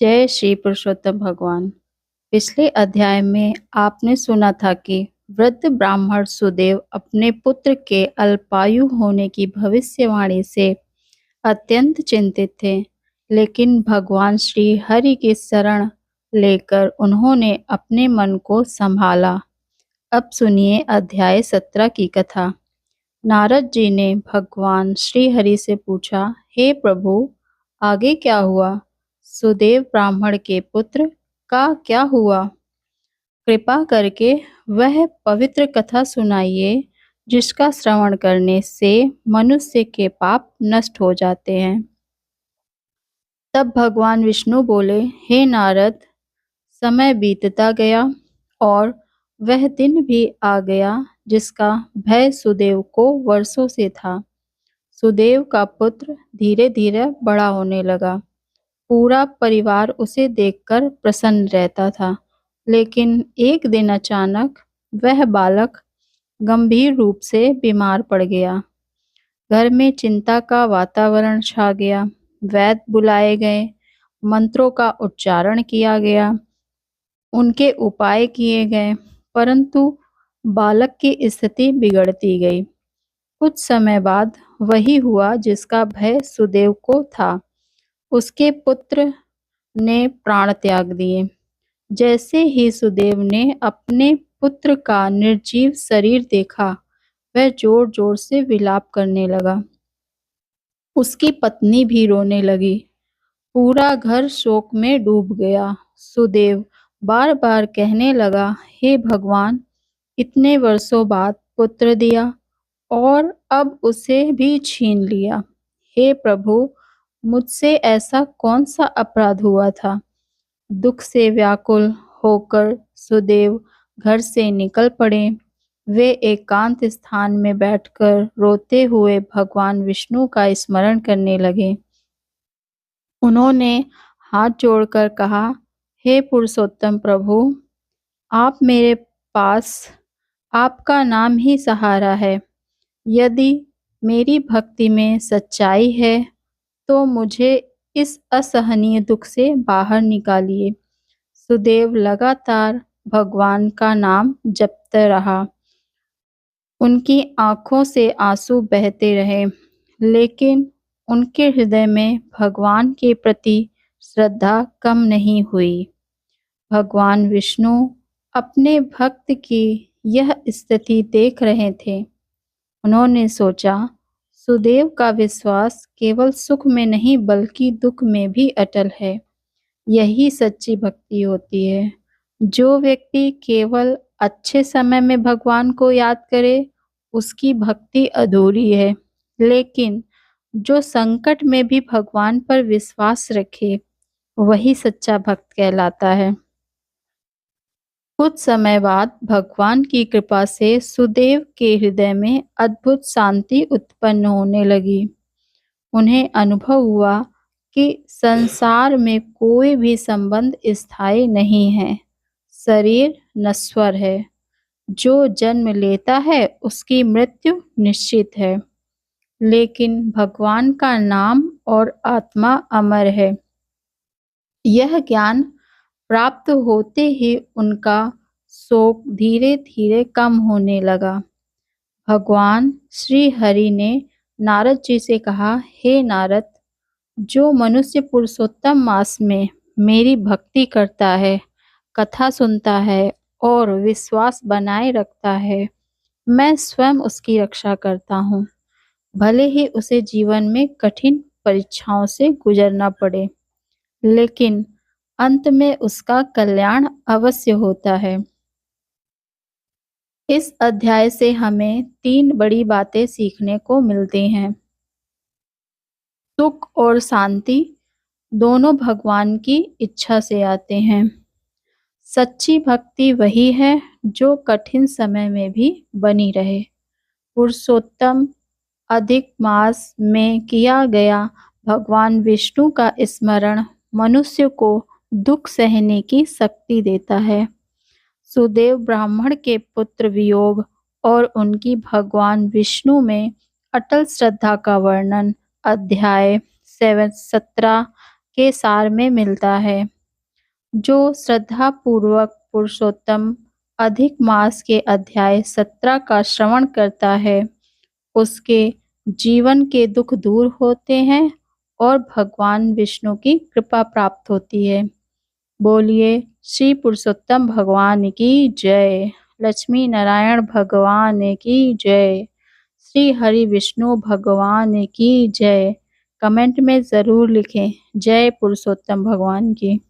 जय श्री पुरुषोत्तम भगवान। पिछले अध्याय में आपने सुना था कि वृद्ध ब्राह्मण सुदेव अपने पुत्र के अल्पायु होने की भविष्यवाणी से अत्यंत चिंतित थे, लेकिन भगवान श्री हरि की शरण लेकर उन्होंने अपने मन को संभाला। अब सुनिए अध्याय 17 की कथा। नारद जी ने भगवान श्री हरि से पूछा, हे प्रभु, आगे क्या हुआ? सुदेव ब्राह्मण के पुत्र का क्या हुआ? कृपा करके वह पवित्र कथा सुनाइए, जिसका श्रवण करने से मनुष्य के पाप नष्ट हो जाते हैं। तब भगवान विष्णु बोले, हे नारद, समय बीतता गया और वह दिन भी आ गया जिसका भय सुदेव को वर्षों से था। सुदेव का पुत्र धीरे धीरे बड़ा होने लगा। पूरा परिवार उसे देखकर प्रसन्न रहता था, लेकिन एक दिन अचानक वह बालक गंभीर रूप से बीमार पड़ गया। घर में चिंता का वातावरण छा गया। वैद्य बुलाए गए, मंत्रों का उच्चारण किया गया, उनके उपाय किए गए, परंतु बालक की स्थिति बिगड़ती गई। कुछ समय बाद वही हुआ जिसका भय सुदेव को था। उसके पुत्र ने प्राण त्याग दिए। जैसे ही सुदेव ने अपने पुत्र का निर्जीव शरीर देखा, वह जोर जोर से विलाप करने लगा। उसकी पत्नी भी रोने लगी। पूरा घर शोक में डूब गया। सुदेव बार बार कहने लगा, हे भगवान, इतने वर्षों बाद पुत्र दिया और अब उसे भी छीन लिया। हे प्रभु, मुझसे ऐसा कौन सा अपराध हुआ था? दुख से व्याकुल होकर सुदेव घर से निकल पड़े। वे एकांत स्थान में बैठकर रोते हुए भगवान विष्णु का स्मरण करने लगे। उन्होंने हाथ जोड़कर कहा, हे पुरुषोत्तम प्रभु, आप मेरे पास आपका नाम ही सहारा है। यदि मेरी भक्ति में सच्चाई है तो मुझे इस असहनीय दुख से बाहर निकालिए। सुदेव लगातार भगवान का नाम जपते रहा। उनकी आंखों से आंसू बहते रहे, लेकिन उनके हृदय में भगवान के प्रति श्रद्धा कम नहीं हुई। भगवान विष्णु अपने भक्त की यह स्थिति देख रहे थे। उन्होंने सोचा, सुदेव का विश्वास केवल सुख में नहीं बल्कि दुख में भी अटल है। यही सच्ची भक्ति होती है। जो व्यक्ति केवल अच्छे समय में भगवान को याद करे, उसकी भक्ति अधूरी है। लेकिन जो संकट में भी भगवान पर विश्वास रखे, वही सच्चा भक्त कहलाता है। कुछ समय बाद भगवान की कृपा से सुदेव के हृदय में अद्भुत शांति उत्पन्न होने लगी। उन्हें अनुभव हुआ कि संसार में कोई भी संबंध स्थायी नहीं है। शरीर नश्वर है। जो जन्म लेता है उसकी मृत्यु निश्चित है, लेकिन भगवान का नाम और आत्मा अमर है। यह ज्ञान प्राप्त होते ही उनका शोक धीरे धीरे कम होने लगा। भगवान श्री हरि ने नारद जी से कहा, हे नारद, जो मनुष्य पुरुषोत्तम मास में मेरी भक्ति करता है, कथा सुनता है और विश्वास बनाए रखता है, मैं स्वयं उसकी रक्षा करता हूँ, भले ही उसे जीवन में कठिन परीक्षाओं से गुजरना पड़े, लेकिन अंत में उसका कल्याण अवश्य होता है। इस अध्याय से हमें 3 बड़ी बातें सीखने को मिलती हैं। सुख और शांति दोनों भगवान की इच्छा से आते हैं। सच्ची भक्ति वही है जो कठिन समय में भी बनी रहे। पुरुषोत्तम अधिक मास में किया गया भगवान विष्णु का स्मरण मनुष्य को दुख सहने की शक्ति देता है। सुदेव ब्राह्मण के पुत्र वियोग और उनकी भगवान विष्णु में अटल श्रद्धा का वर्णन अध्याय 17 के सार में मिलता है। जो श्रद्धापूर्वक पुरुषोत्तम अधिक मास के अध्याय 17 का श्रवण करता है, उसके जीवन के दुख दूर होते हैं और भगवान विष्णु की कृपा प्राप्त होती है। बोलिए श्री पुरुषोत्तम भगवान की जय। लक्ष्मी नारायण भगवान की जय। श्री हरि विष्णु भगवान की जय। कमेंट में ज़रूर लिखें जय पुरुषोत्तम भगवान की।